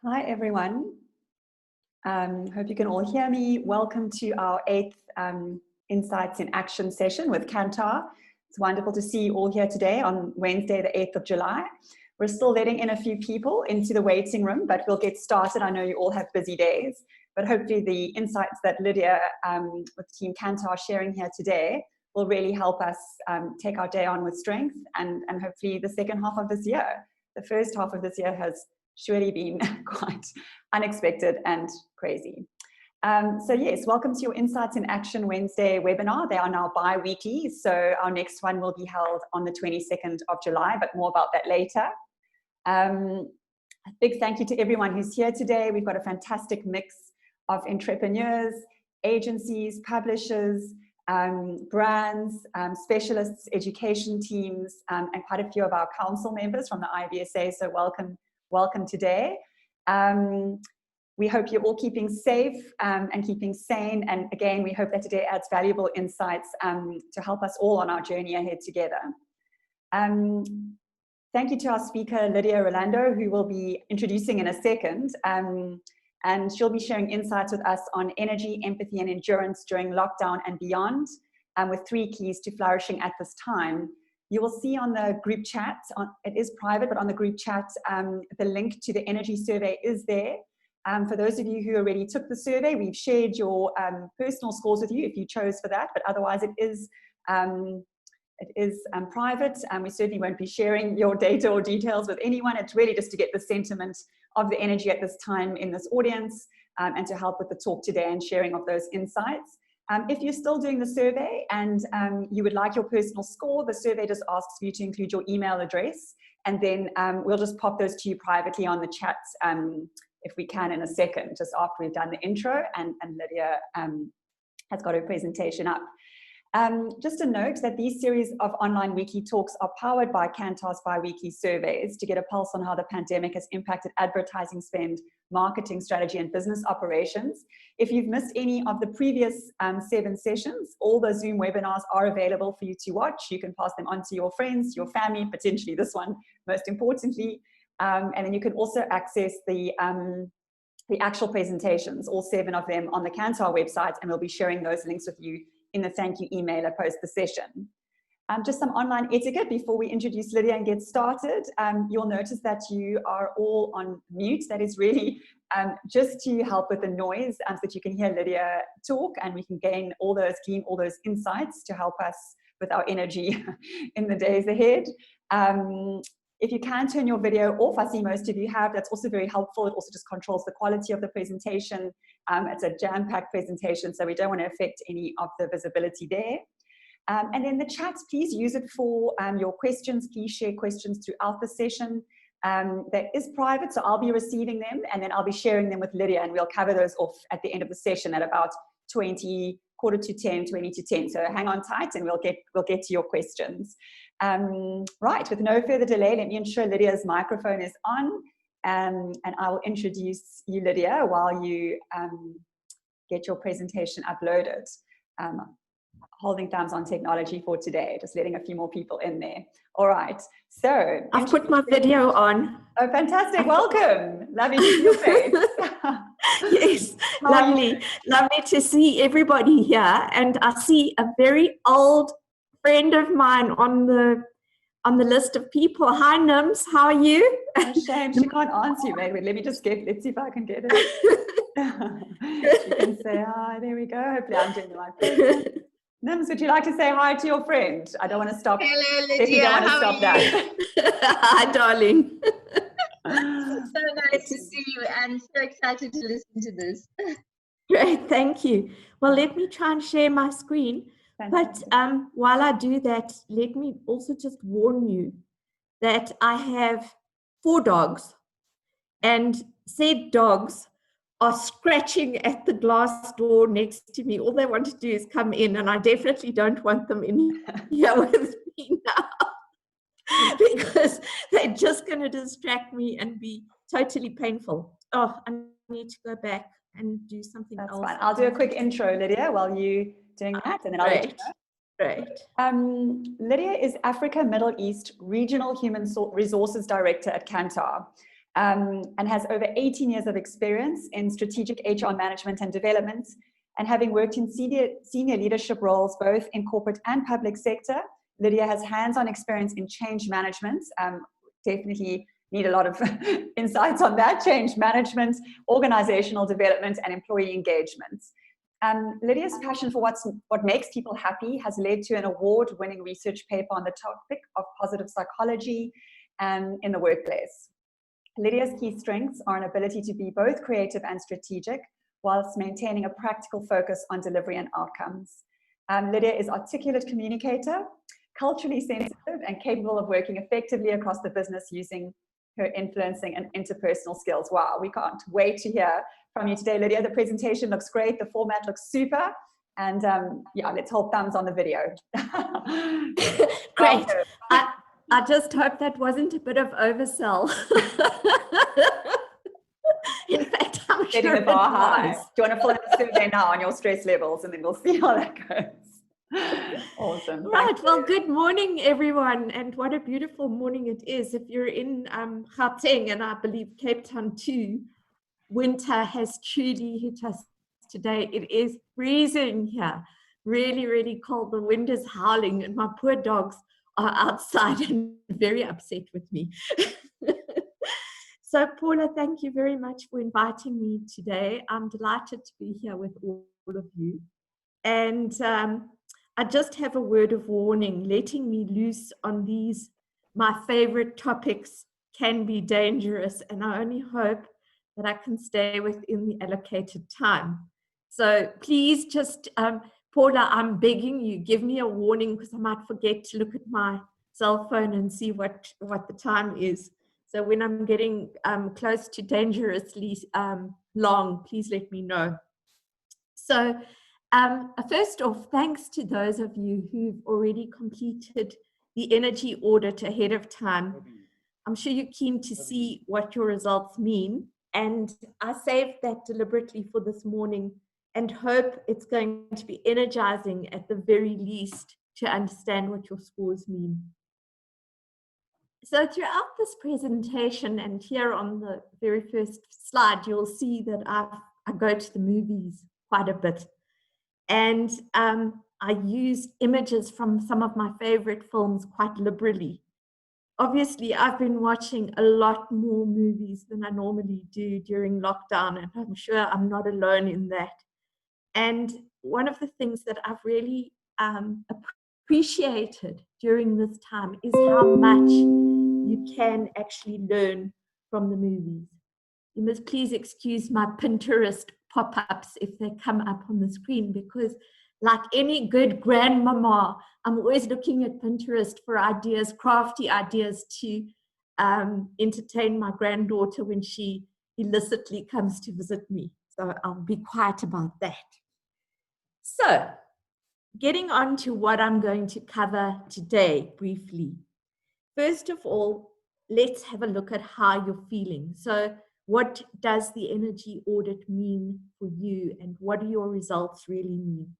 Hi, everyone. Hope you can all hear me. Welcome to our 8th Insights in Action session with Kantar. It's wonderful to see you all here today on Wednesday, the 8th of July. We're still letting in a few people into the waiting room, but we'll get started. I know you all have busy days, but hopefully the insights that Lydia with Team Kantar are sharing here today will really help us take our day on with strength and hopefully the second half of this year. The first half of this year has surely been quite unexpected and crazy. So yes, welcome to your Insights in Action Wednesday webinar. They are now bi-weekly, so our next one will be held on the 22nd of July, but more about that later. A big thank you to everyone who's here today. We've got a fantastic mix of entrepreneurs, agencies, publishers, brands, specialists, education teams, and quite a few of our council members from the IAB SA, so welcome today. We hope you're all keeping safe and keeping sane, and again we hope that today adds valuable insights to help us all on our journey ahead together. Thank you to our speaker Lydia Rolando, who will be introducing in a second, and she'll be sharing insights with us on energy, empathy and endurance during lockdown and beyond, with 3 keys to flourishing at this time. You will see on the group chat, it is private, but on the group chat, the link to the energy survey is there. For those of you who already took the survey, we've shared your personal scores with you if you chose for that, but otherwise it is private, and we certainly won't be sharing your data or details with anyone. It's really just to get the sentiment of the energy at this time in this audience, and to help with the talk today and sharing of those insights. If you're still doing the survey and you would like your personal score, the survey just asks you to include your email address, and then we'll just pop those to you privately on the chat if we can in a second, just after we've done the intro and Lydia has got her presentation up. Just a note that these series of online weekly talks are powered by Kantar's bi-weekly surveys to get a pulse on how the pandemic has impacted advertising spend, marketing strategy and business operations. If you've missed any of the previous 7 sessions, all the Zoom webinars are available for you to watch. You can pass them on to your friends, your family, potentially this one most importantly, and then you can also access the actual presentations, all 7 of them, on the Kantar website, and we'll be sharing those links with you in the thank you emailer post the session. Just some online etiquette before we introduce Lydia and get started. You'll notice that you are all on mute. That is really just to help with the noise, so that you can hear Lydia talk and we can glean all those insights to help us with our energy in the days ahead. If you can turn your video off, I see most of you have, that's also very helpful. It also just controls the quality of the presentation. It's a jam-packed presentation, so we don't want to affect any of the visibility there. And then the chats, please use it for your questions. Please share questions throughout the session. That is private, so I'll be receiving them and then I'll be sharing them with Lydia, and we'll cover those off at the end of the session at about 20 to 10. So hang on tight and we'll get to your questions. Right, with no further delay, let me ensure Lydia's microphone is on, and I will introduce you, Lydia, while you get your presentation uploaded. Holding thumbs on technology for today, just letting a few more people in there. All right, so I've put my video on. Oh, fantastic. Welcome. Lovely to see your face. Yes, lovely to see everybody here, and I see a very old friend of mine on the list of people. Hi Nims, how are you? Oh, shame she can't answer you, mate. Wait, let's see if I can get it. She can say hi. There we go. Hopefully I'm doing the right thing. Nims, would you like to say hi to your friend? I don't want to stop. Hello, Lydia. Don't want to stop that. Hi, darling. So nice to see you and so excited to listen to this. Great, thank you. Well, let me try and share my screen. Fantastic. But while I do that, let me also just warn you that I have 4 dogs, and said dogs are scratching at the glass door next to me. All they want to do is come in, and I definitely don't want them in here with me now because they're just going to distract me and be totally painful. Oh, I need to go back and do something else. That's fine. I'll do a quick intro, Lydia, while you doing that, and then I'll let you know. Great. Lydia is Africa Middle East Regional Human Resources Director at Kantar. and has over 18 years of experience in strategic HR management and development. And having worked in senior leadership roles, both in corporate and public sector, Lydia has hands-on experience in change management. Definitely need a lot of insights on that, change management, organizational development, and employee engagement. Lydia's passion for what makes people happy has led to an award-winning research paper on the topic of positive psychology in the workplace. Lydia's key strengths are an ability to be both creative and strategic, whilst maintaining a practical focus on delivery and outcomes. Lydia is an articulate communicator, culturally sensitive, and capable of working effectively across the business using her influencing and interpersonal skills. Wow, we can't wait to hear from you today, Lydia. The presentation looks great, the format looks super, and yeah, let's hold thumbs on the video. Great. I just hope that wasn't a bit of oversell. In fact, I'm Getting sure the bar it high. was. Do you want to fill in the survey now on your stress levels, and then we'll see how that goes. Awesome. Right. Well, good morning, everyone. And what a beautiful morning it is. If you're in Gauteng, and I believe Cape Town too, winter has truly hit us today. It is freezing here. Really, really cold. The wind is howling, and my poor dogs are outside and very upset with me. So, Paula, thank you very much for inviting me today. I'm delighted to be here with all of you. And I just have a word of warning. Letting me loose on these, my favorite topics, can be dangerous, and I only hope that I can stay within the allocated time. So please just, Paula, I'm begging you, give me a warning, because I might forget to look at my cell phone and see what the time is. So when I'm getting close to dangerously long, please let me know. So first off, thanks to those of you who've already completed the energy audit ahead of time. I'm sure you're keen to see what your results mean. And I saved that deliberately for this morning and hope it's going to be energizing at the very least to understand what your scores mean. So throughout this presentation, and here on the very first slide, you'll see that I go to the movies quite a bit. And I use images from some of my favorite films quite liberally. Obviously, I've been watching a lot more movies than I normally do during lockdown, and I'm sure I'm not alone in that. And one of the things that I've really appreciated during this time is how much you can actually learn from the movies. You must please excuse my Pinterest pop-ups if they come up on the screen, because like any good grandmama, I'm always looking at Pinterest for ideas, crafty ideas to entertain my granddaughter when she illicitly comes to visit me. So I'll be quiet about that. So getting on to what I'm going to cover today briefly. First of all, let's have a look at how you're feeling. So what does the energy audit mean for you, and what do your results really mean?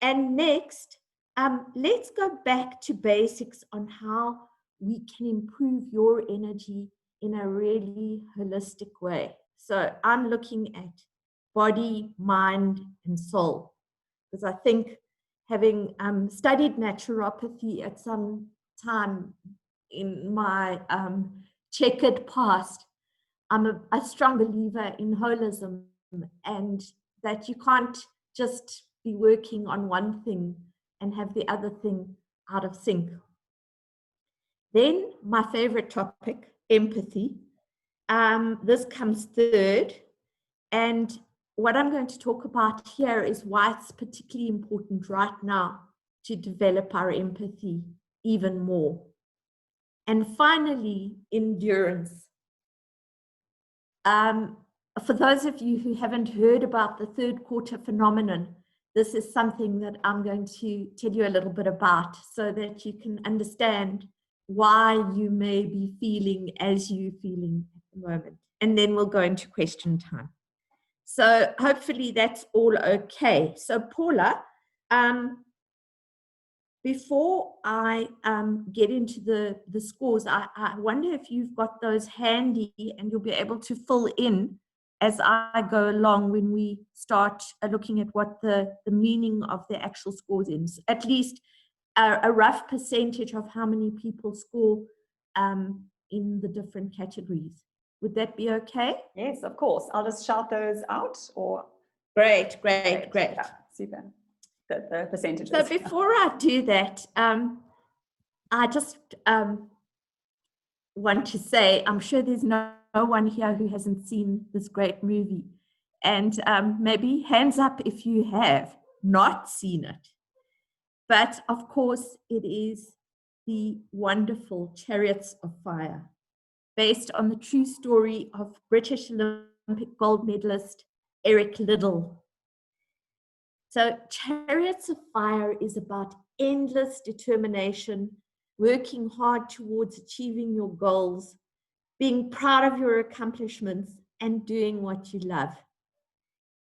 And next, let's go back to basics on how we can improve your energy in a really holistic way. So I'm looking at body, mind, and soul, because I think having studied naturopathy at some time in my checkered past, I'm a strong believer in holism, and that you can't just be working on one thing and have the other thing out of sync. Then my favorite topic, empathy. This comes third. And what I'm going to talk about here is why it's particularly important right now to develop our empathy even more. And finally, endurance. For those of you who haven't heard about the third quarter phenomenon, this is something that I'm going to tell you a little bit about so that you can understand why you may be feeling as you're feeling at the moment. And then we'll go into question time. So hopefully that's all okay. So Paula, before I get into the scores, I wonder if you've got those handy and you'll be able to fill in as I go along when we start looking at what the meaning of the actual scores is. At least a rough percentage of how many people score in the different categories. Would that be okay? Yes, of course. I'll just shout those out. Or Great. Yeah, super. The percentages. So before I do that, I just want to say, I'm sure there's no one here who hasn't seen this great movie. And maybe hands up if you have not seen it. But of course, it is the wonderful Chariots of Fire, based on the true story of British Olympic gold medalist Eric Liddell. So Chariots of Fire is about endless determination, working hard towards achieving your goals, being proud of your accomplishments, and doing what you love.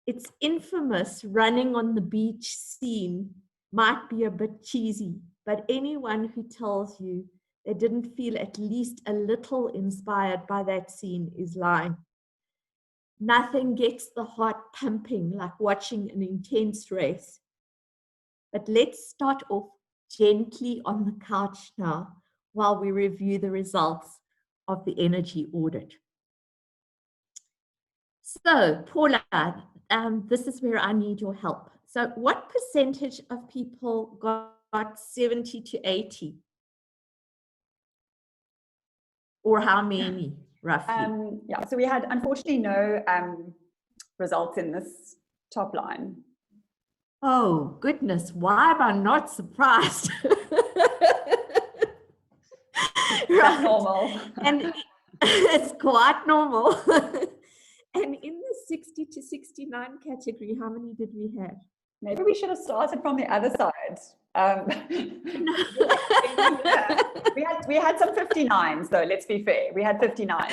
Its infamous running on the beach scene might be a bit cheesy, but anyone who tells you they didn't feel at least a little inspired by that scene is lying. Nothing gets the heart pumping like watching an intense race. But let's start off gently on the couch now while we review the results of the energy audit. So, Paula, this is where I need your help. So what percentage of people got 70 to 80? Or how many, roughly? Yeah, so we had unfortunately no results in this top line. Oh, goodness, why am I not surprised? Right. Normal. And it's quite normal. And in the 60 to 69 category, how many did we have? Maybe we should have started from the other side. We had some 59s though, let's be fair. We had 59.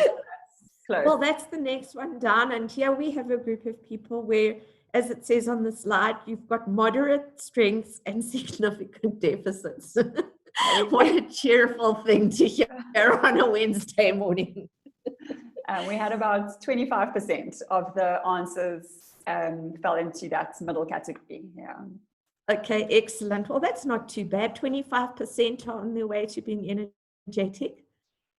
Close. Well, that's the next one down. And here we have a group of people where, as it says on the slide, you've got moderate strengths and significant deficits. What a cheerful thing to hear on a Wednesday morning. We had about 25% of the answers fell into that middle category. Yeah. Okay, excellent. Well, that's not too bad. 25% are on their way to being energetic.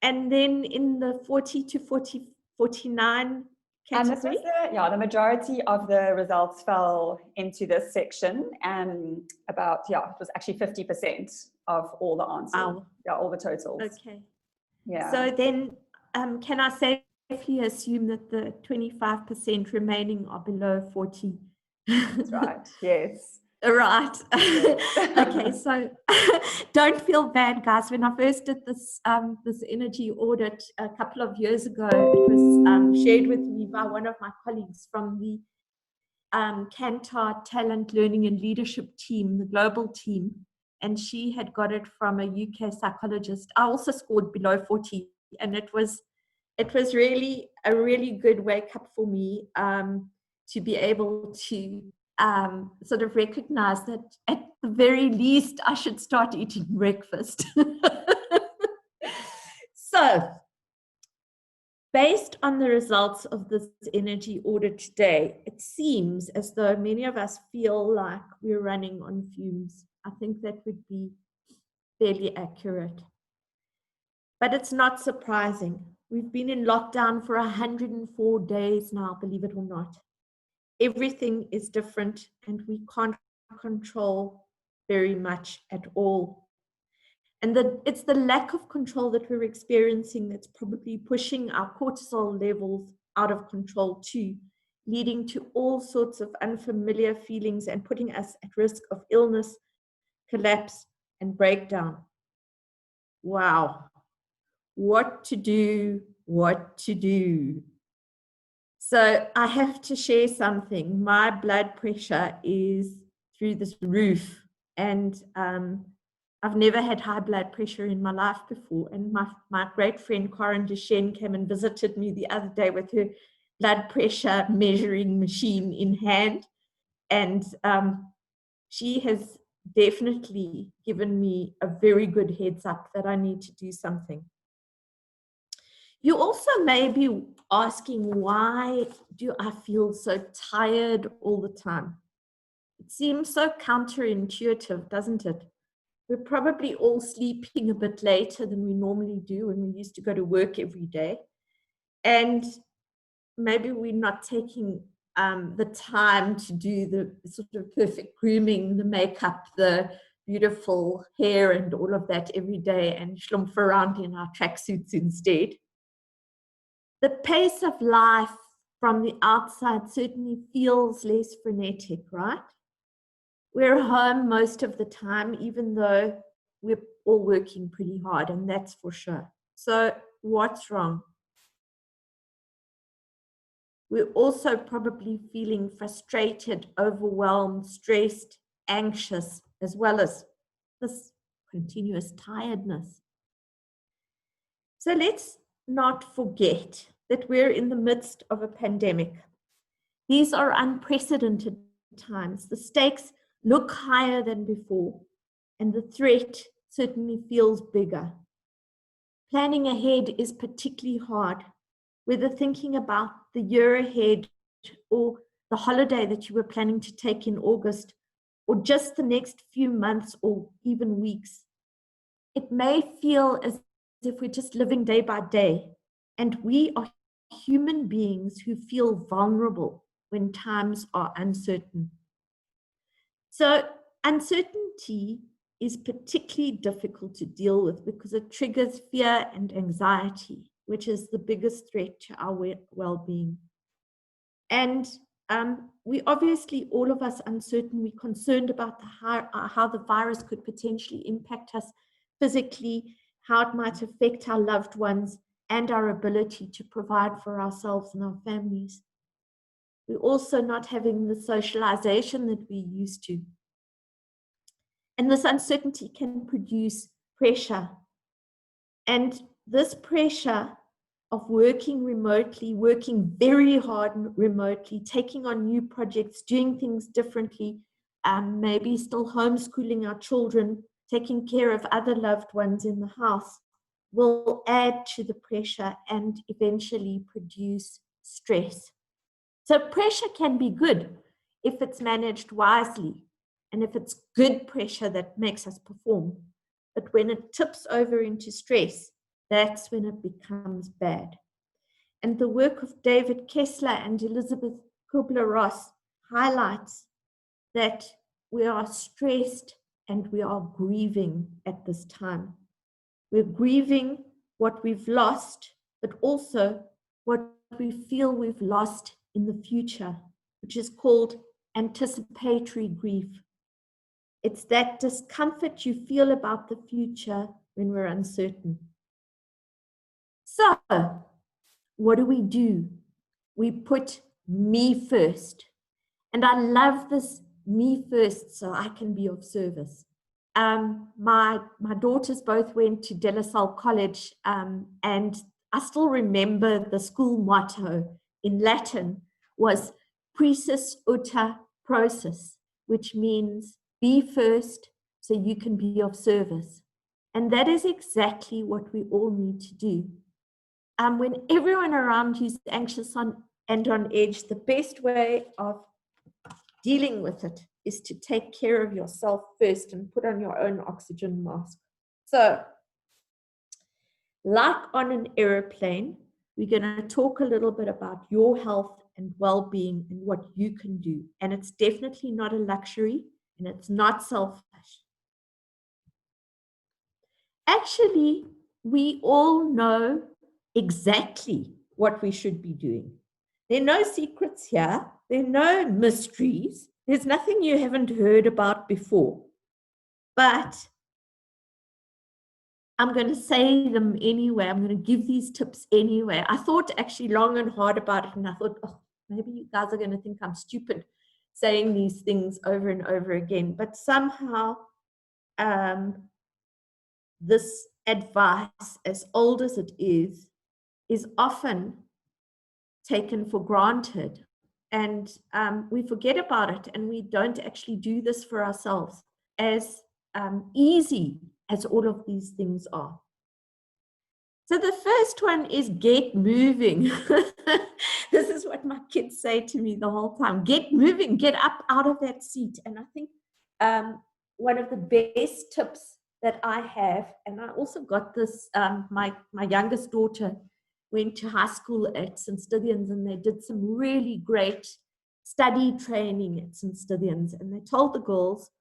And then in the 40 to 49 category? And the majority of the results fell into this section, and it was actually 50% of all the answers. Wow. Yeah, all the totals. Okay. Yeah. So then, can I safely assume that the 25% remaining are below 40? That's right. Yes. Right. Okay, so don't feel bad, guys. When I first did this this energy audit a couple of years ago, it was shared with me by one of my colleagues from the Kantar Talent, Learning and Leadership team, the global team, and she had got it from a UK psychologist. I also scored below 40, and it was really a really good wake up for me to be able to sort of recognize that at the very least I should start eating breakfast. So, based on the results of this energy audit today, it seems as though many of us feel like we're running on fumes. I think that would be fairly accurate. But it's not surprising. We've been in lockdown for 104 days now, believe it or not. Everything is different and we can't control very much at all. And it's the lack of control that we're experiencing that's probably pushing our cortisol levels out of control too, leading to all sorts of unfamiliar feelings and putting us at risk of illness, collapse, and breakdown. Wow. What to do, what to do. So I have to share something. My blood pressure is through this roof, and I've never had high blood pressure in my life before. And my great friend Corinne Duchenne came and visited me the other day with her blood pressure measuring machine in hand, and she has definitely given me a very good heads up that I need to do something. You also may be asking, why do I feel so tired all the time? It seems so counterintuitive, doesn't it? We're probably all sleeping a bit later than we normally do when we used to go to work every day. And maybe we're not taking the time to do the sort of perfect grooming, the makeup, the beautiful hair and all of that every day, and schlumph around in our tracksuits instead. The pace of life from the outside certainly feels less frenetic, right? We're home most of the time, even though we're all working pretty hard, and that's for sure. So what's wrong? We're also probably feeling frustrated, overwhelmed, stressed, anxious, as well as this continuous tiredness. So let's not forget that we're in the midst of a pandemic. These are unprecedented times. The stakes look higher than before, and the threat certainly feels bigger. Planning ahead is particularly hard, whether thinking about the year ahead or the holiday that you were planning to take in August, or just the next few months or even weeks. It may feel as if we're just living day by day, and we are human beings who feel vulnerable when times are uncertain. So uncertainty is particularly difficult to deal with because it triggers fear and anxiety, which is the biggest threat to our well-being. And we obviously, all of us uncertain, we're concerned about how the virus could potentially impact us physically, how it might affect our loved ones and our ability to provide for ourselves and our families. We're also not having the socialization that we used to. And this uncertainty can produce pressure. And this pressure of working remotely, working very hard remotely, taking on new projects, doing things differently, maybe still homeschooling our children, taking care of other loved ones in the house, will add to the pressure and eventually produce stress. So pressure can be good if it's managed wisely and if it's good pressure that makes us perform. But when it tips over into stress, that's when it becomes bad. And the work of David Kessler and Elizabeth Kubler-Ross highlights that we are stressed and we are grieving at this time. We're grieving what we've lost, but also what we feel we've lost in the future, which is called anticipatory grief. It's that discomfort you feel about the future when we're uncertain. So, what do? We put me first. And I love this me first so I can be of service. My daughters both went to De La Salle College, and I still remember the school motto in Latin was Precis Uta Procis, which means be first so you can be of service. And that is exactly what we all need to do. When everyone around you is anxious and on edge, the best way of dealing with it is to take care of yourself first and put on your own oxygen mask. So, like on an airplane, we're going to talk a little bit about your health and well-being and what you can do. And it's definitely not a luxury and it's not selfish. Actually, we all know exactly what we should be doing. There are no secrets here. There are no mysteries. There's nothing you haven't heard about before. But I'm going to say them anyway. I'm going to give these tips anyway. I thought actually long and hard about it, and I thought, oh, maybe you guys are going to think I'm stupid saying these things over and over again. But somehow this advice, as old as it is often taken for granted. And we forget about it and we don't actually do this for ourselves. as easy as all of these things are. So the first one is get moving. This is what my kids say to me the whole time. Get moving, get up out of that seat. And I think one of the best tips that I have, and I also got this, my youngest daughter went to high school at St. Stithians, and they did some really great study training at St. Stithians. And they told the girls,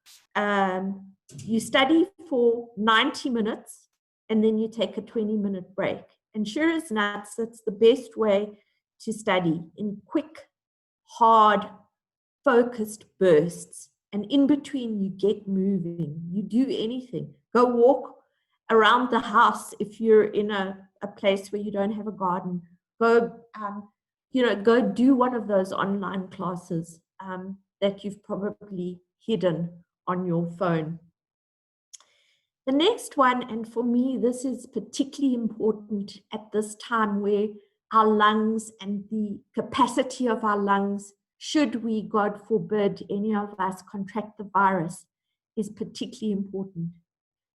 you study for 90 minutes, and then you take a 20-minute break. And sure as nuts, that's the best way to study, in quick, hard, focused bursts. And in between, you get moving. You do anything. Go walk around the house if you're in a place where you don't have a garden. Go, go do one of those online classes that you've probably hidden on your phone. The next one, and for me, this is particularly important at this time where our lungs and the capacity of our lungs, should we, God forbid, any of us contract the virus, is particularly important.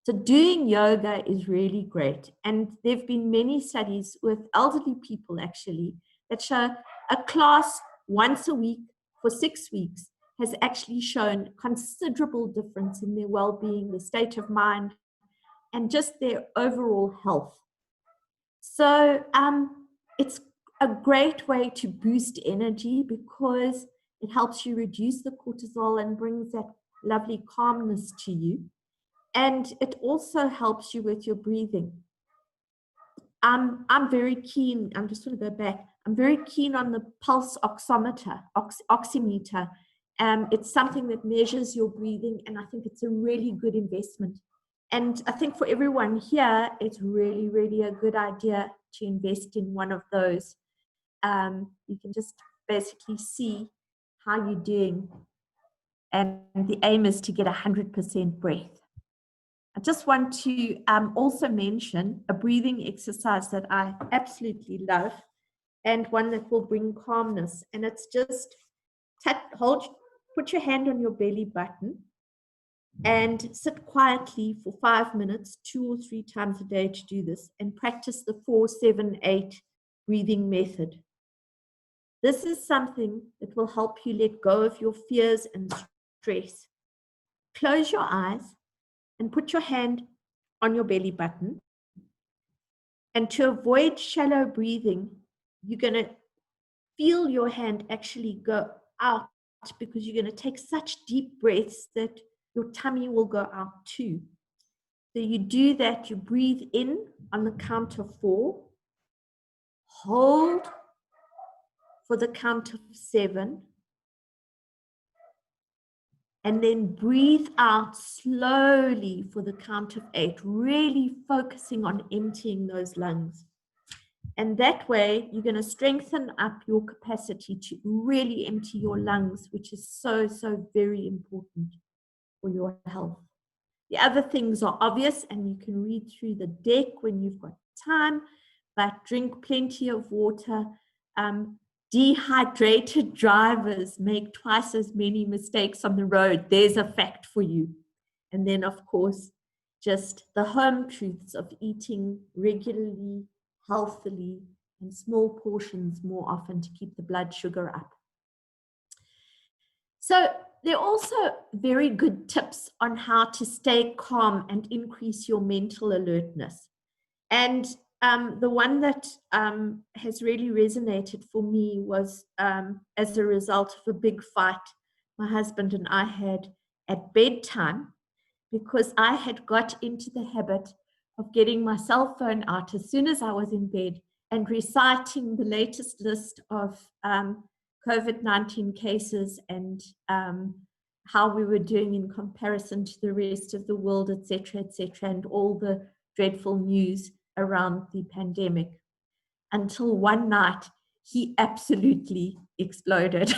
So doing yoga is really great. And there have been many studies with elderly people actually that show a class once a week for 6 weeks has actually shown considerable difference in their well-being, their state of mind, and just their overall health. So it's a great way to boost energy because it helps you reduce the cortisol and brings that lovely calmness to you. And it also helps you with your breathing. I'm very keen, I'm just going to go back, I'm very keen on the pulse oximeter. It's something that measures your breathing, and I think it's a really good investment. And I think for everyone here, it's really, really a good idea to invest in one of those. You can just basically see how you're doing. And the aim is to get 100% breath. I just want to also mention a breathing exercise that I absolutely love, and one that will bring calmness. And it's just put your hand on your belly button and sit quietly for 5 minutes, 2 or 3 times a day to do this, and practice the 4-7-8 breathing method. This is something that will help you let go of your fears and stress. Close your eyes and put your hand on your belly button. And to avoid shallow breathing, you're going to feel your hand actually go out, because you're going to take such deep breaths that your tummy will go out too. So you do that, you breathe in on the count of 4, hold for the count of 7, and then breathe out slowly for the count of 8, really focusing on emptying those lungs. And that way, you're going to strengthen up your capacity to really empty your lungs, which is so, so very important for your health. The other things are obvious, and you can read through the deck when you've got time, but drink plenty of water. Dehydrated drivers make twice as many mistakes on the road. There's a fact for you. And then, of course, just the home truths of eating regularly, healthily, in small portions more often to keep the blood sugar up. So there are also very good tips on how to stay calm and increase your mental alertness. And the one that has really resonated for me was as a result of a big fight my husband and I had at bedtime, because I had got into the habit of getting my cell phone out as soon as I was in bed and reciting the latest list of COVID-19 cases and how we were doing in comparison to the rest of the world, etc., and all the dreadful news around the pandemic, until one night he absolutely exploded.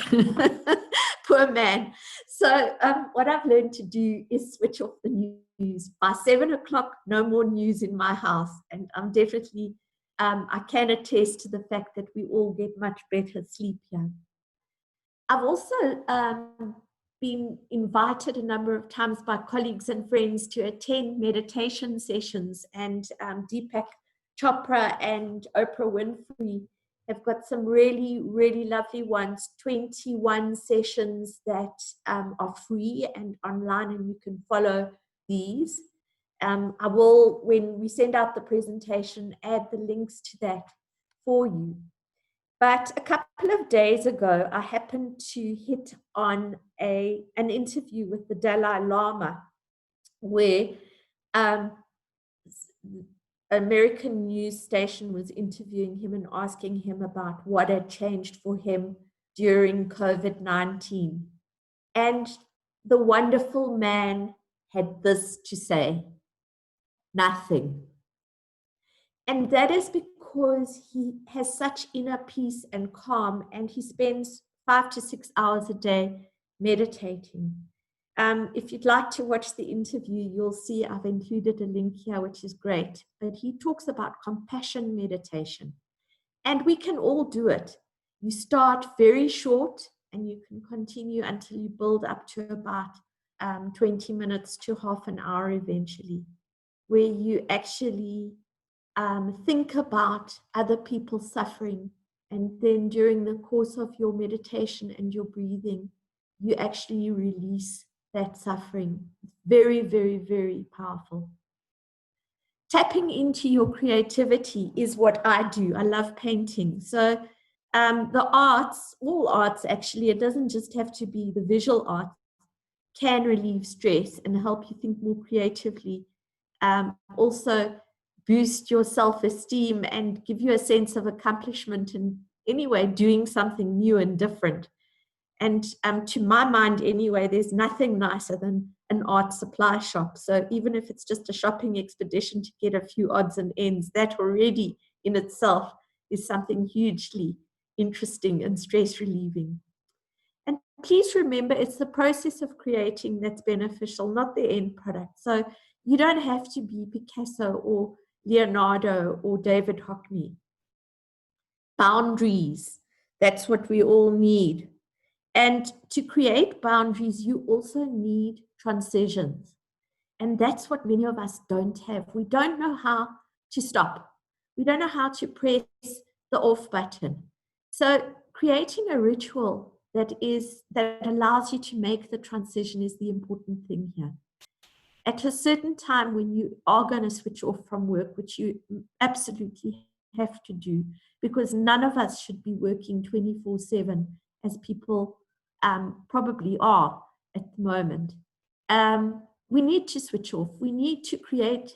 Poor man. So what I've learned to do is switch off the news. By 7 o'clock, no more news in my house. And I'm definitely, I can attest to the fact that we all get much better sleep here. I've also been invited a number of times by colleagues and friends to attend meditation sessions, and Deepak Chopra and Oprah Winfrey have got some really, really lovely ones, 21 sessions that are free and online, and you can follow these. I will, when we send out the presentation, add the links to that for you. But a couple of days ago, I happened to hit on an interview with the Dalai Lama, where an American news station was interviewing him and asking him about what had changed for him during COVID-19. And the wonderful man had this to say: nothing. And that is because he has such inner peace and calm, and he spends 5 to 6 hours a day meditating. If you'd like to watch the interview, you'll see I've included a link here, which is great. But he talks about compassion meditation, and we can all do it. You start very short, and you can continue until you build up to about 20 minutes to half an hour eventually, where you actually think about other people's suffering, and then during the course of your meditation and your breathing, you actually release that suffering. Very, very, very powerful. Tapping into your creativity is what I do. I love painting. So the arts, all arts actually, it doesn't just have to be the visual arts, can relieve stress and help you think more creatively. Also boost your self-esteem and give you a sense of accomplishment in anyway doing something new and different. And to my mind anyway, there's nothing nicer than an art supply shop. So even if it's just a shopping expedition to get a few odds and ends, that already in itself is something hugely interesting and stress relieving. And please remember, it's the process of creating that's beneficial, not the end product. So you don't have to be Picasso or Leonardo or David Hockney. Boundaries, that's what we all need. And to create boundaries, you also need transitions. And that's what many of us don't have. We don't know how to stop. We don't know how to press the off button. So creating a ritual that allows you to make the transition is the important thing here. At a certain time when you are going to switch off from work, which you absolutely have to do, because none of us should be working 24/7 as people probably are at the moment. We need to switch off. We need to create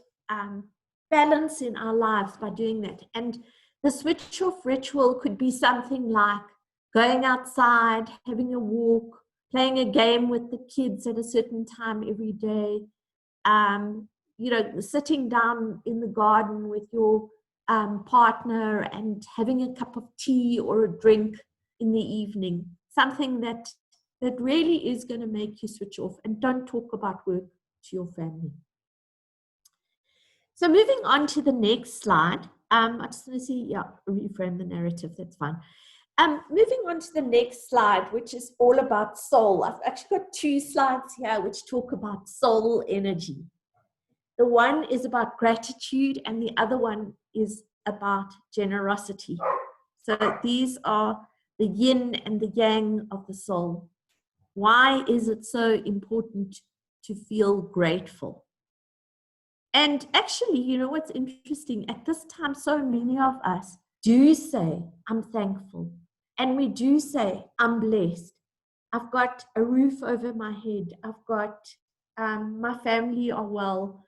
balance in our lives by doing that. And the switch off ritual could be something like going outside, having a walk, playing a game with the kids at a certain time every day, sitting down in the garden with your partner and having a cup of tea or a drink in the evening, something that really is going to make you switch off, and don't talk about work to your family. So moving on to the next slide, I just want to see, reframe the narrative, that's fine. Moving on to the next slide, which is all about soul. I've actually got 2 slides here which talk about soul energy. The one is about gratitude and the other one is about generosity. So these are the yin and the yang of the soul. Why is it so important to feel grateful? And actually, you know what's interesting? At this time, so many of us do say, I'm thankful. And we do say, I'm blessed. I've got a roof over my head. I've got, my family are well.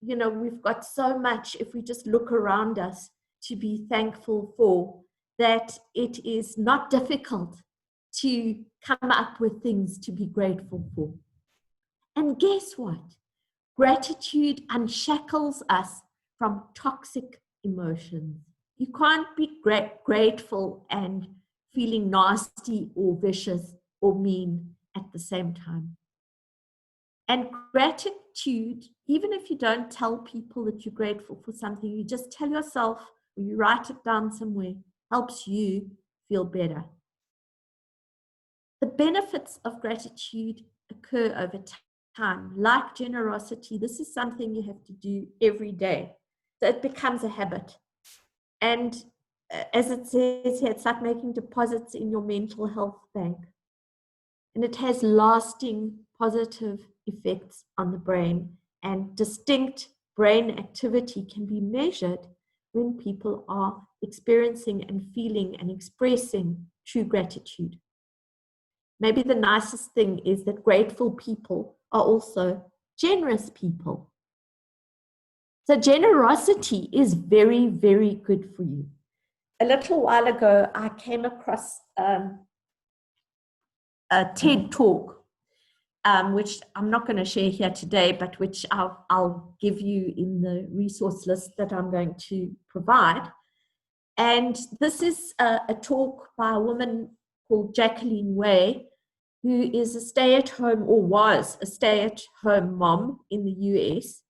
We've got so much, if we just look around us, to be thankful for, that it is not difficult to come up with things to be grateful for. And guess what? Gratitude unshackles us from toxic emotions. You can't be grateful and feeling nasty or vicious or mean at the same time. And gratitude, even if you don't tell people that you're grateful for something, you just tell yourself or you write it down somewhere, helps you feel better. the benefits of gratitude occur over time. Like generosity, this is something you have to do every day. So it becomes a habit. And as it says here, it's like making deposits in your mental health bank. And it has lasting positive effects on the brain, and distinct brain activity can be measured when people are experiencing and feeling and expressing true gratitude. Maybe the nicest thing is that grateful people are also generous people. So generosity is very, very good for you. A little while ago, I came across a TED talk, which I'm not going to share here today, but which I'll give you in the resource list that I'm going to provide. And this is a talk by a woman called Jacqueline Way, who is a stay-at-home, or was a stay-at-home mom in the US.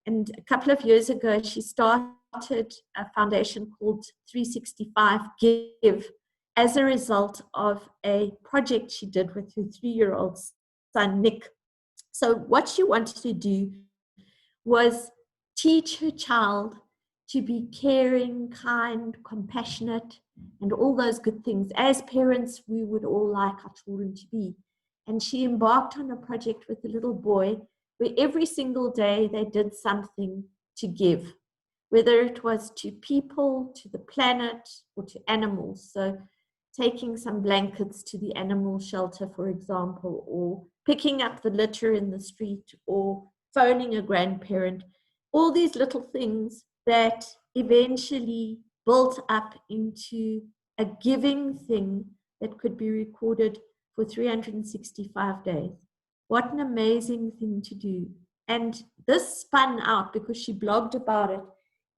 And a couple of years ago, she started a foundation called 365 Give as a result of a project she did with her 3-year-old son, Nick. So what she wanted to do was teach her child to be caring, kind, compassionate, and all those good things. As parents, we would all like our children to be. And she embarked on a project with a little boy where every single day they did something to give, whether it was to people, to the planet, or to animals. So taking some blankets to the animal shelter, for example, or picking up the litter in the street, or phoning a grandparent, all these little things that eventually built up into a giving thing that could be recorded for 365 days. What an amazing thing to do. And this spun out, because she blogged about it,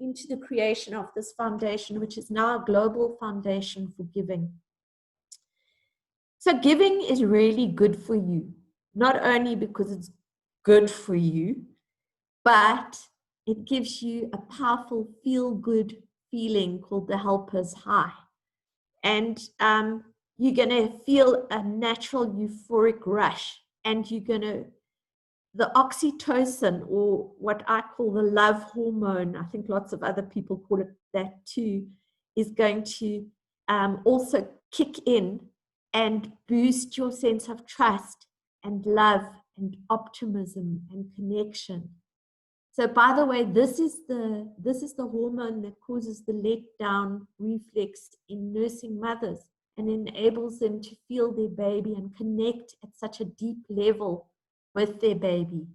into the creation of this foundation, which is now a global foundation for giving. So giving is really good for you, not only because it's good for you, but it gives you a powerful feel-good feeling called the helper's high. And you're going to feel a natural euphoric rush, and you're going to, the oxytocin, or what I call the love hormone, I think lots of other people call it that too, is going to also kick in and boost your sense of trust and love and optimism and connection. So by the way, this is the hormone that causes the letdown reflex in nursing mothers and enables them to feel their baby and connect at such a deep level with their baby.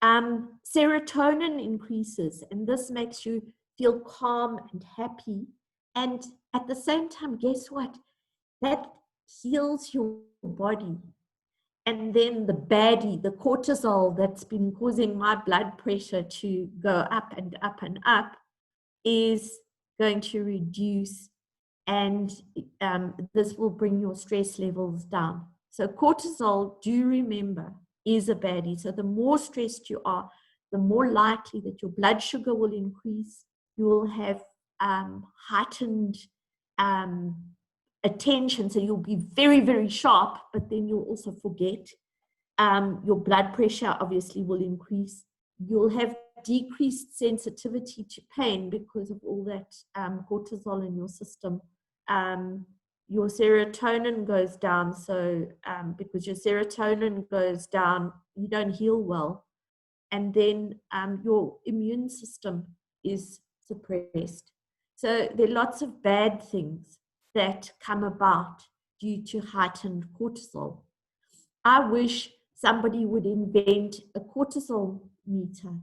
Serotonin increases, and this makes you feel calm and happy. And at the same time, guess what? That heals your body. And then the baddie, the cortisol that's been causing my blood pressure to go up and up and up, is going to reduce, and this will bring your stress levels down. So cortisol, do remember, is a baddie. So the more stressed you are, the more likely that your blood sugar will increase. You will have heightened attention, so you'll be very, very sharp, but then you'll also forget. Your blood pressure obviously will increase. You'll have decreased sensitivity to pain because of all that cortisol in your system. Your serotonin goes down, so because your serotonin goes down, you don't heal well. And then your immune system is suppressed. So there are lots of bad things that come about due to heightened cortisol. I wish somebody would invent a cortisol meter,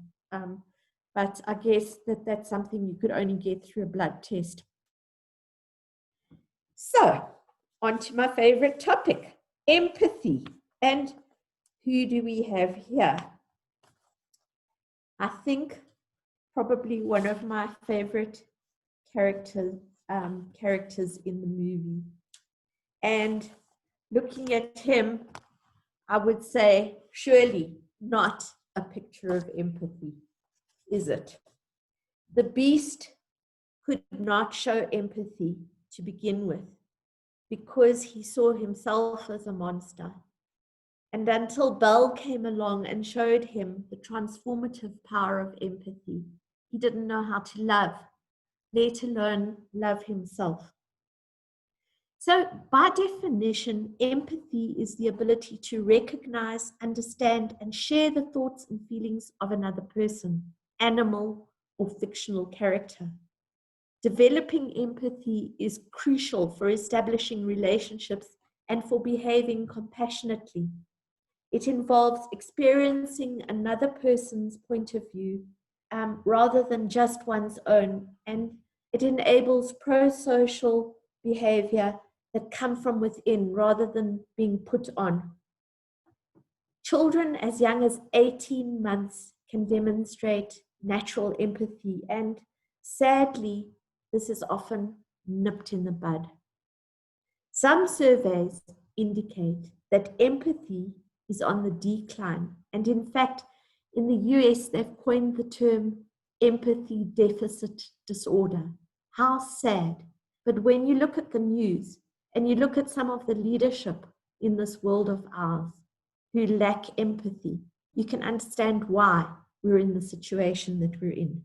but I guess that's something you could only get through a blood test. So, on to my favorite topic, empathy. And who do we have here? I think probably one of my favorite characters in the movie. And looking at him, I would say, surely not a picture of empathy, is it? The beast could not show empathy to begin with. because he saw himself as a monster. And until Belle came along and showed him the transformative power of empathy, he didn't know how to love, let alone love himself. So by definition, empathy is the ability to recognize, understand, and share the thoughts and feelings of another person, animal, or fictional character. Developing empathy is crucial for establishing relationships and for behaving compassionately. It involves experiencing another person's point of view rather than just one's own, and it enables pro-social behavior that come from within rather than being put on. Children as young as 18 months can demonstrate natural empathy, and sadly, this is often nipped in the bud. Some surveys indicate that empathy is on the decline, and in fact, in the US, they've coined the term empathy deficit disorder. How sad. But when you look at the news and you look at some of the leadership in this world of ours who lack empathy, you can understand why we're in the situation that we're in.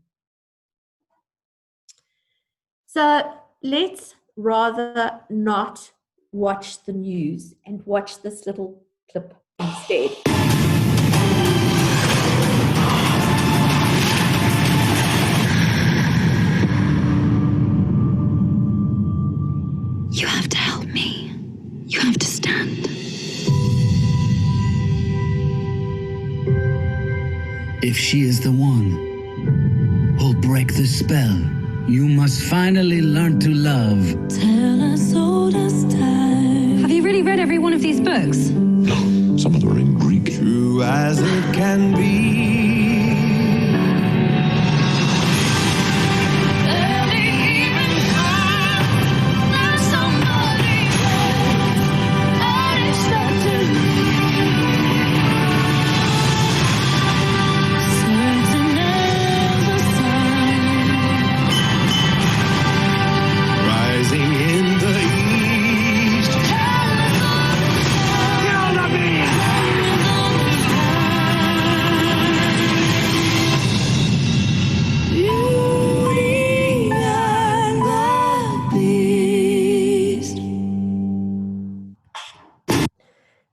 So let's rather not watch the news and watch this little clip instead. You have to help me. You have to stand. If she is the one who'll break the spell, you must finally learn to love. Tell us all this time. Have you really read every one of these books? No, some of them are in Greek. True as it can be.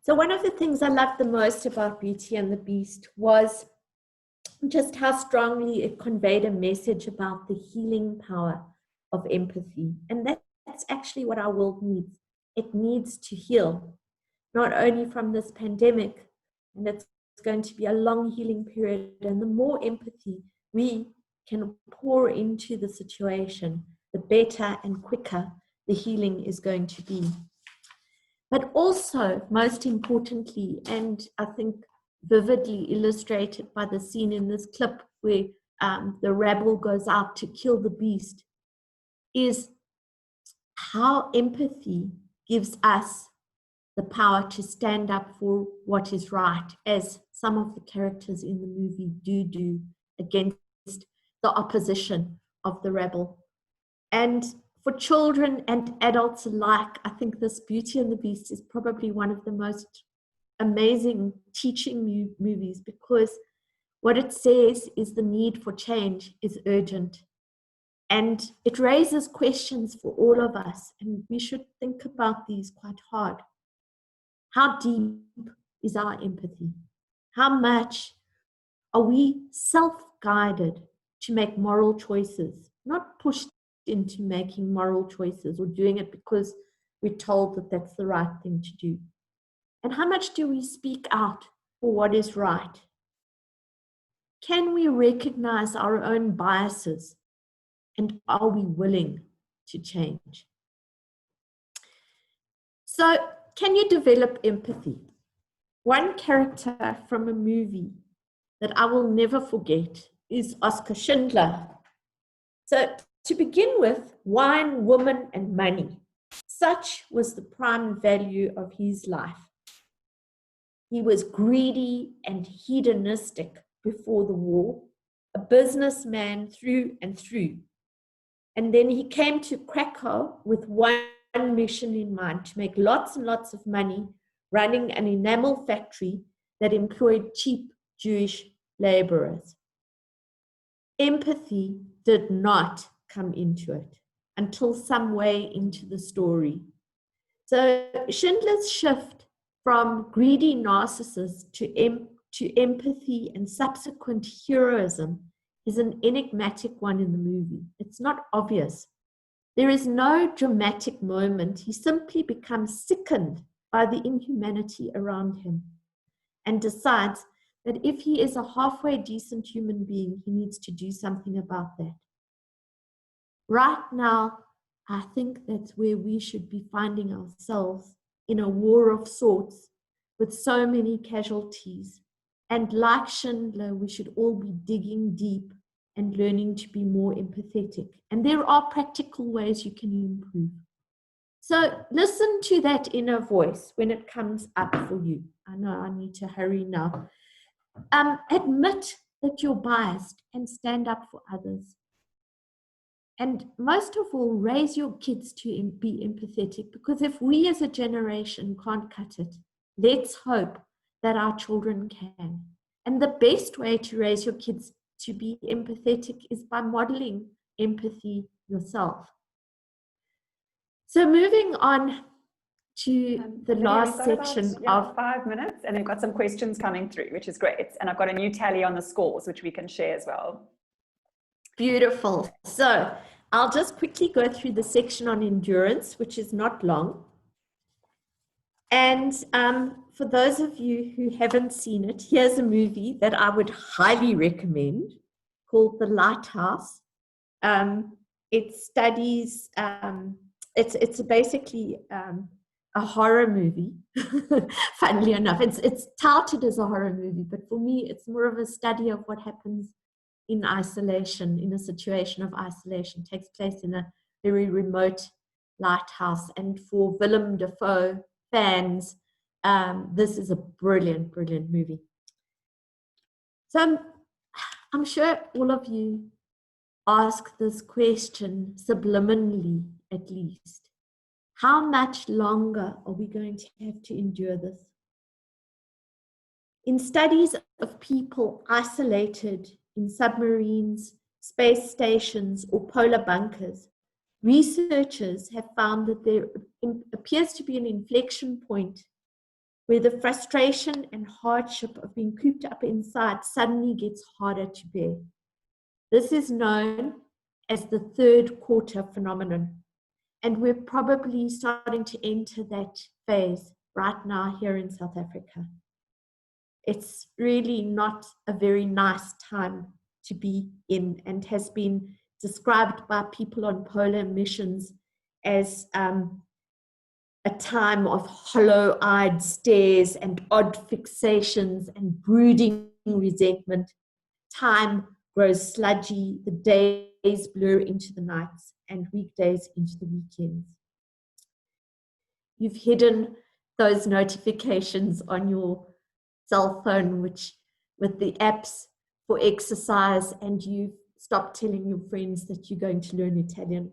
So one of the things I loved the most about Beauty and the Beast was just how strongly it conveyed a message about the healing power of empathy. And that's actually what our world needs. It needs to heal, not only from this pandemic, and it's going to be a long healing period. And the more empathy we can pour into the situation, the better and quicker the healing is going to be. But also, most importantly, and I think vividly illustrated by the scene in this clip where the rabble goes out to kill the beast, is how empathy gives us the power to stand up for what is right, as some of the characters in the movie do against the opposition of the rabble. And for children and adults alike, I think this Beauty and the Beast is probably one of the most amazing teaching movies, because what it says is the need for change is urgent. And it raises questions for all of us, and we should think about these quite hard. How deep is our empathy? How much are we self-guided to make moral choices, not pushed into making moral choices or doing it because we're told that that's the right thing to do? And how much do we speak out for what is right? Can we recognize our own biases, and are we willing to change? So, can you develop empathy? One character from a movie that I will never forget is Oscar Schindler. So, to begin with, wine, woman, and money. Such was the prime value of his life. He was greedy and hedonistic before the war, a businessman through and through. And then he came to Krakow with one mission in mind: to make lots and lots of money running an enamel factory that employed cheap Jewish laborers. Empathy did not come into it until some way into the story. So Schindler's shift from greedy narcissists to empathy and subsequent heroism is an enigmatic one in the movie. It's not obvious. There is no dramatic moment. He simply becomes sickened by the inhumanity around him and decides that if he is a halfway decent human being, he needs to do something about that. Right now, I think that's where we should be finding ourselves, in a war of sorts with so many casualties. And like Schindler, we should all be digging deep and learning to be more empathetic. And there are practical ways you can improve. So listen to that inner voice when it comes up for you. I know I need to hurry now. Admit that you're biased and stand up for others. And most of all, raise your kids to be empathetic, because if we as a generation can't cut it, let's hope that our children can. And the best way to raise your kids to be empathetic is by modeling empathy yourself. So moving on to the last section of 5 minutes, and we've got some questions coming through, which is great. And I've got a new tally on the scores, which we can share as well. Beautiful. So I'll just quickly go through the section on endurance, which is not long. And for those of you who haven't seen it, here's a movie that I would highly recommend called The Lighthouse. It studies, it's basically a horror movie, funnily enough. It's touted as a horror movie, but for me, it's more of a study of what happens in isolation, in a situation of isolation. It takes place in a very remote lighthouse. And for Willem Dafoe fans, this is a brilliant, brilliant movie. So I'm sure all of you ask this question subliminally, at least. How much longer are we going to have to endure this? In studies of people isolated in submarines, space stations, or polar bunkers, researchers have found that there appears to be an inflection point where the frustration and hardship of being cooped up inside suddenly gets harder to bear. This is known as the third quarter phenomenon, and we're probably starting to enter that phase right now here in South Africa. It's really not a very nice time to be in, and has been described by people on polar missions as a time of hollow-eyed stares and odd fixations and brooding resentment. Time grows sludgy, the days blur into the nights, and weekdays into the weekends. You've hidden those notifications on your cell phone, which with the apps for exercise, and you've stopped telling your friends that you're going to learn Italian.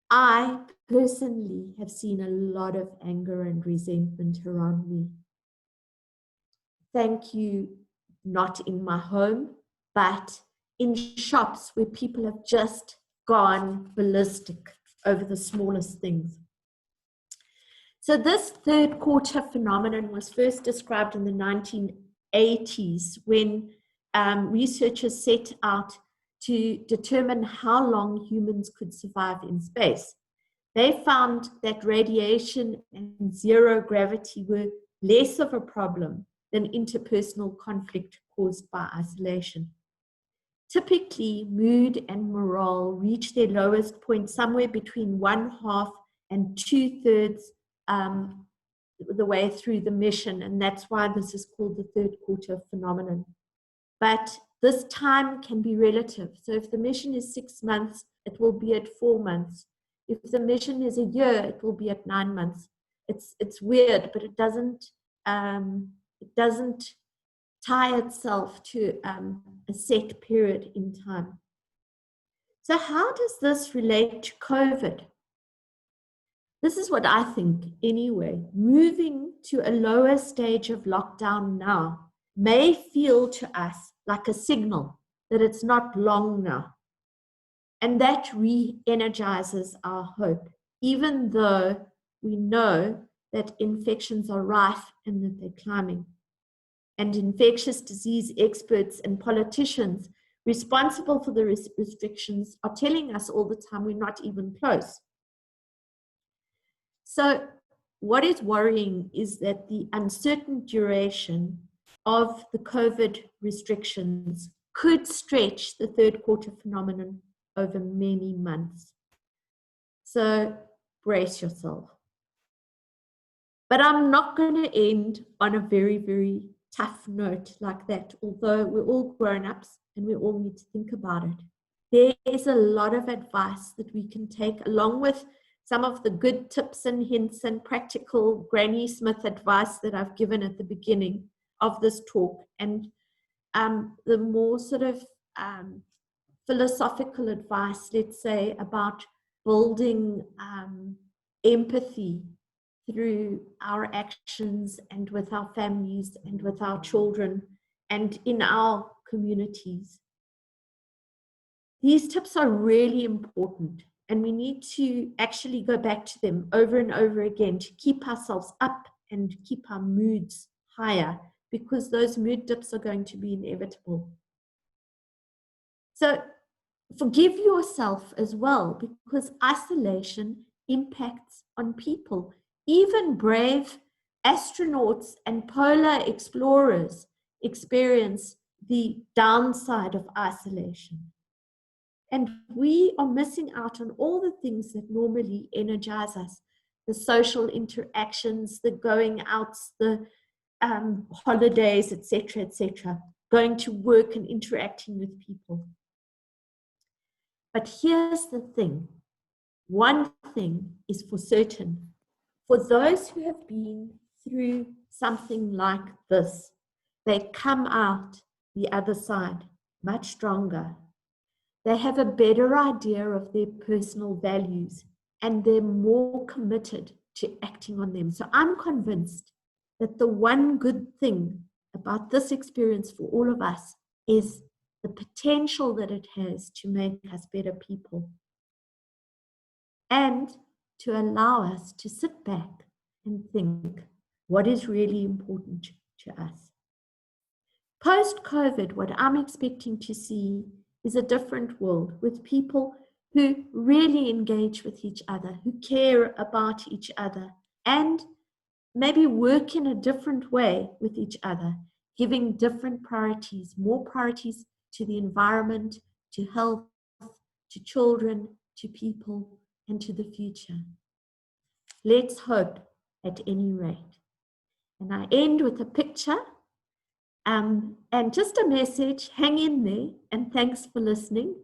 I personally have seen a lot of anger and resentment around me. Thank you, not in my home, but in shops where people have just gone ballistic over the smallest things. So this third quarter phenomenon was first described in the 1980s when researchers set out to determine how long humans could survive in space. They found that radiation and zero gravity were less of a problem than interpersonal conflict caused by isolation. Typically, mood and morale reach their lowest point somewhere between 1/2 and 2/3 the way through the mission, and that's why this is called the third quarter phenomenon. But this time can be relative. So if the mission is 6 months, it will be at 4 months. If the mission is a year, it will be at 9 months. It's weird, but it doesn't tie itself to a set period in time. So how does this relate to COVID? this is what I think anyway, moving to a lower stage of lockdown now may feel to us like a signal that it's not long now. And that re-energizes our hope, even though we know that infections are rife and that they're climbing. And infectious disease experts and politicians responsible for the restrictions are telling us all the time we're not even close. So what is worrying is that the uncertain duration of the COVID restrictions could stretch the third quarter phenomenon over many months. So brace yourself. But I'm not going to end on a very, very tough note like that, although we're all grown-ups and we all need to think about it. There is a lot of advice that we can take along with some of the good tips and hints and practical Granny Smith advice that I've given at the beginning of this talk, and the more sort of philosophical advice, let's say, about building empathy through our actions and with our families and with our children and in our communities. These tips are really important, and we need to actually go back to them over and over again to keep ourselves up and keep our moods higher, because those mood dips are going to be inevitable. So forgive yourself as well, because isolation impacts on people. Even brave astronauts and polar explorers experience the downside of isolation. And we are missing out on all the things that normally energize us, the social interactions, the going out, the holidays, etc., going to work and interacting with people. But here's the thing. One thing is for certain. For those who have been through something like this, they come out the other side much stronger. They have a better idea of their personal values and they're more committed to acting on them. So I'm convinced that the one good thing about this experience for all of us is the potential that it has to make us better people and to allow us to sit back and think what is really important to us. Post-COVID, what I'm expecting to see is a different world with people who really engage with each other, who care about each other, and maybe work in a different way with each other, giving different priorities, more priorities to the environment, to health, to children, to people, and to the future. Let's hope at any rate. And I end with a picture and just a message, hang in there, and thanks for listening,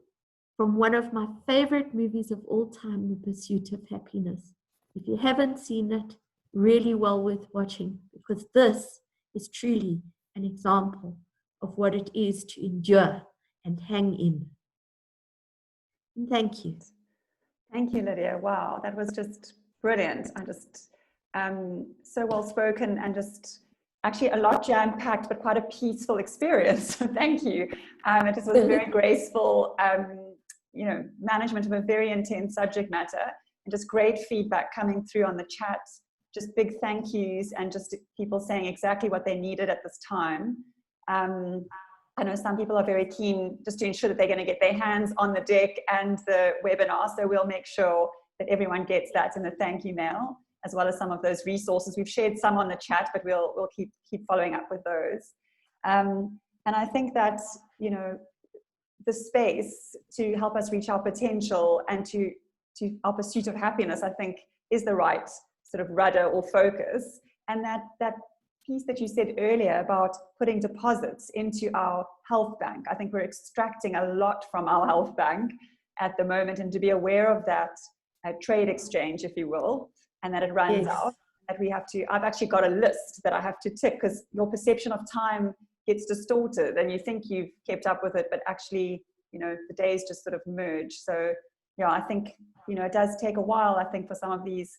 from one of my favorite movies of all time, The Pursuit of Happiness. If you haven't seen it, really well worth watching, because this is truly an example of what it is to endure and hang in. And thank you. Thank you, Lydia. Wow, that was just brilliant. I just, so well spoken and just actually a lot jam-packed, but quite a peaceful experience. So thank you. It just was very graceful, management of a very intense subject matter, and just great feedback coming through on the chat. Just big thank yous and just people saying exactly what they needed at this time. I know some people are very keen just to ensure that they're going to get their hands on the deck and the webinar, so we'll make sure that everyone gets that in the thank you mail, as well as some of those resources. We've shared some on the chat, but we'll keep following up with those. And I think that, the space to help us reach our potential and to our pursuit of happiness, I think, is the right sort of rudder or focus. And that piece that you said earlier about putting deposits into our health bank, I think we're extracting a lot from our health bank at the moment, and to be aware of that trade exchange, if you will, and that it runs out, that we have to, I've actually got a list that I have to tick, because your perception of time gets distorted and you think you've kept up with it, but actually, the days just sort of merge. So, I think, it does take a while, I think, for some of these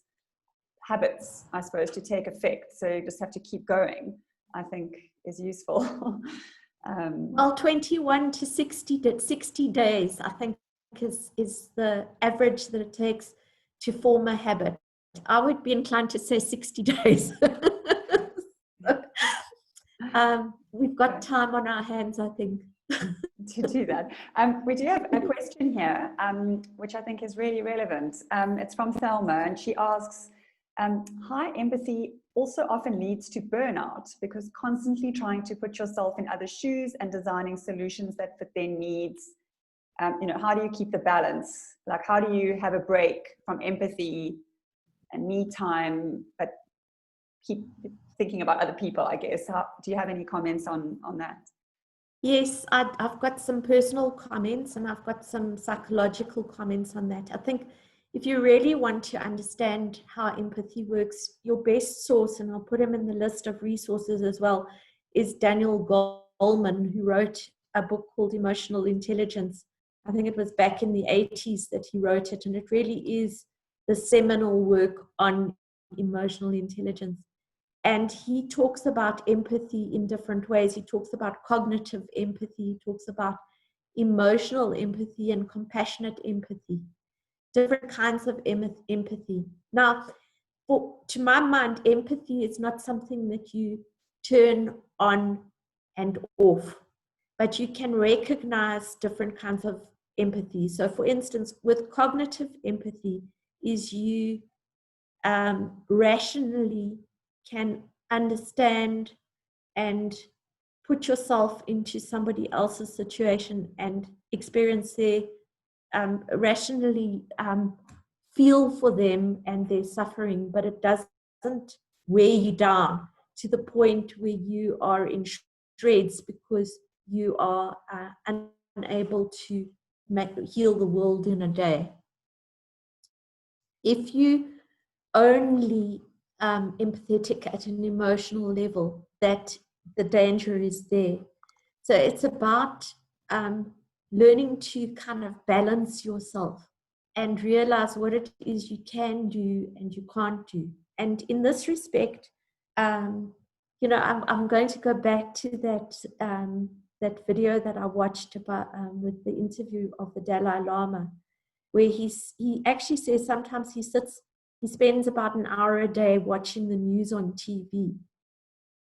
habits, I suppose, to take effect. So you just have to keep going, I think, is useful. Well, 21 to 60 days, I think, is the average that it takes to form a habit. I would be inclined to say 60 days. We've got time on our hands, I think. To do that. We do have a question here, which I think is really relevant. It's from Thelma, and she asks, high empathy also often leads to burnout because constantly trying to put yourself in other shoes and designing solutions that fit their needs. How do you keep the balance? Like, how do you have a break from empathy and me time, but keep thinking about other people, I guess? Do you have any comments on that? Yes, I've got some personal comments and I've got some psychological comments on that. I think if you really want to understand how empathy works, your best source, and I'll put him in the list of resources as well, is Daniel Goleman, who wrote a book called Emotional Intelligence. I think it was back in the 80s that he wrote it, and it really is the seminal work on emotional intelligence. And he talks about empathy in different ways. He talks about cognitive empathy, he talks about emotional empathy and compassionate empathy, different kinds of empathy. Now, to my mind, empathy is not something that you turn on and off, but you can recognize different kinds of empathy. So for instance, with cognitive empathy is you rationally can understand and put yourself into somebody else's situation and experience their rationally feel for them and their suffering, but it doesn't weigh you down to the point where you are in shreds because you are unable to heal the world in a day. If you only empathetic at an emotional level, that the danger is there. So it's about learning to kind of balance yourself and realize what it is you can do and you can't do. And in this respect, I'm going to go back to that video that I watched about with the interview of the Dalai Lama, where he actually says sometimes he spends about an hour a day watching the news on TV.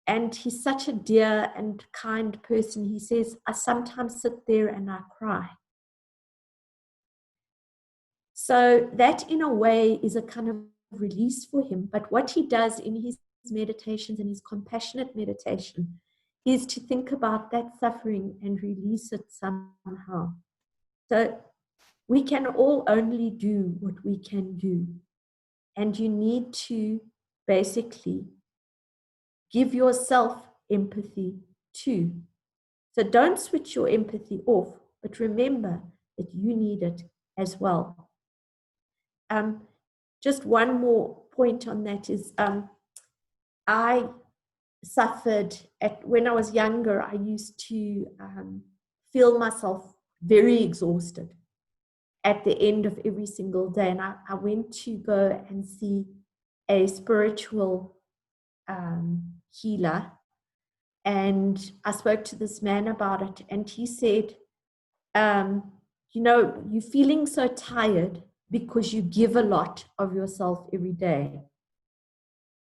And he's such a dear and kind person. He says, I sometimes sit there and I cry. So that in a way is a kind of release for him. But what he does in his meditations and his compassionate meditation is to think about that suffering and release it somehow. So we can all only do what we can do. And you need to basically give yourself empathy too. So don't switch your empathy off, but remember that you need it as well. Just one more point on that is I suffered when I was younger, I used to feel myself very exhausted at the end of every single day. And I went to go and see a spiritual healer. And I spoke to this man about it. And he said, you're feeling so tired because you give a lot of yourself every day.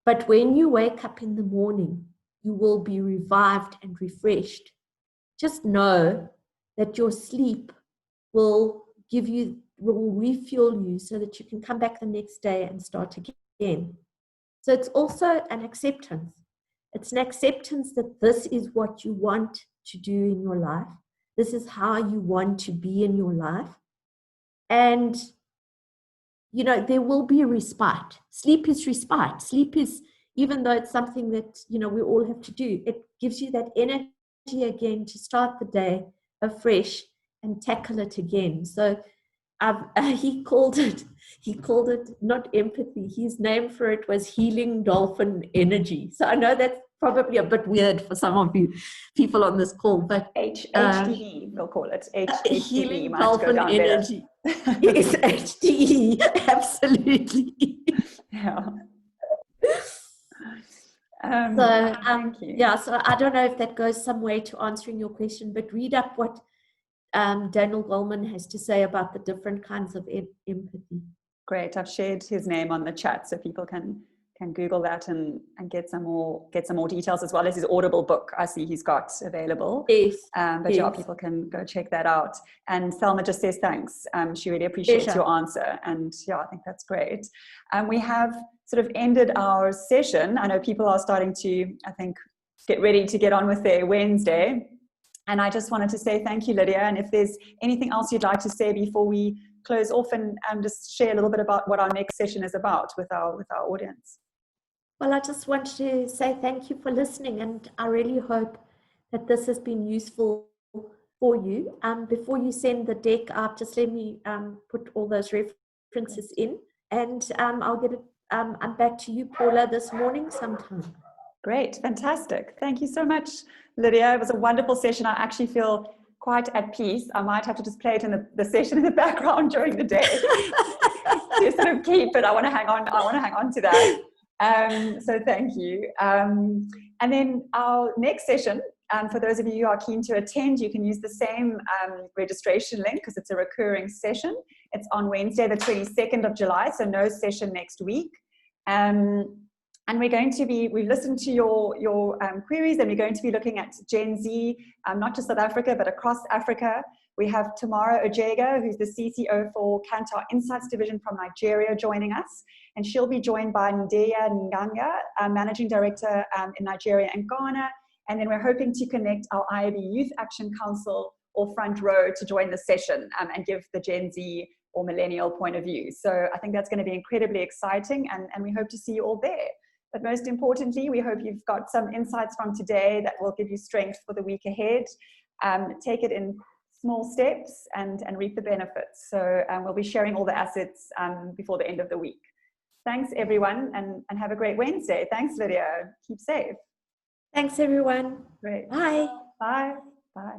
But when you wake up in the morning, you will be revived and refreshed. Just know that your sleep will refuel you so that you can come back the next day and start again. So it's also an acceptance. It's an acceptance that this is what you want to do in your life. This is how you want to be in your life. And, there will be a respite. Sleep is respite. Sleep is, even though it's something that, we all have to do, it gives you that energy again to start the day afresh and tackle it again. So he called it not empathy. His name for it was healing dolphin energy. So I know that's probably a bit weird for some of you people on this call, but HDE, we'll call it. Healing dolphin energy. Yes, HDE, absolutely. Yeah. Thank you. Yeah, so I don't know if that goes some way to answering your question, but read up what Daniel Goleman has to say about the different kinds of empathy. Great. I've shared his name on the chat so people can Google that and get some more details, as well as his Audible book I see he's got available. Yes. But yeah, people can go check that out. And Thelma just says thanks. She really appreciates your answer. And yeah, I think that's great. We have sort of ended our session. I know people are starting to, I think, get ready to get on with their Wednesday. And I just wanted to say thank you, Lydia. And if there's anything else you'd like to say before we close off, and just share a little bit about what our next session is about with our audience. Well, I just want to say thank you for listening, and I really hope that this has been useful for you. Before you send the deck out, just let me put all those references in, and I'll get it. I'm back to you, Paula, this morning sometime. Great, fantastic. Thank you so much, Lydia. It was a wonderful session. I actually feel quite at peace. I might have to just play it in the session in the background during the day to sort of keep it. I want to hang on to that. So thank you. And then our next session, for those of you who are keen to attend, you can use the same registration link because it's a recurring session. It's on Wednesday, the 22nd of July, so no session next week. And we're going to be, we've listened to your queries, and we're going to be looking at Gen Z, not just South Africa, but across Africa. We have Tamara Ojega, who's the CCO for Kantar Insights division from Nigeria, joining us. And she'll be joined by Ndeya Nganga, Managing Director in Nigeria and Ghana. And then we're hoping to connect our IAB Youth Action Council or Front Row to join the session and give the Gen Z or millennial point of view. So I think that's going to be incredibly exciting, and we hope to see you all there. But most importantly, we hope you've got some insights from today that will give you strength for the week ahead. Take it in small steps and reap the benefits. So we'll be sharing all the assets before the end of the week. Thanks, everyone, and have a great Wednesday. Thanks, Lydia. Keep safe. Thanks, everyone. Great. Bye. Bye. Bye.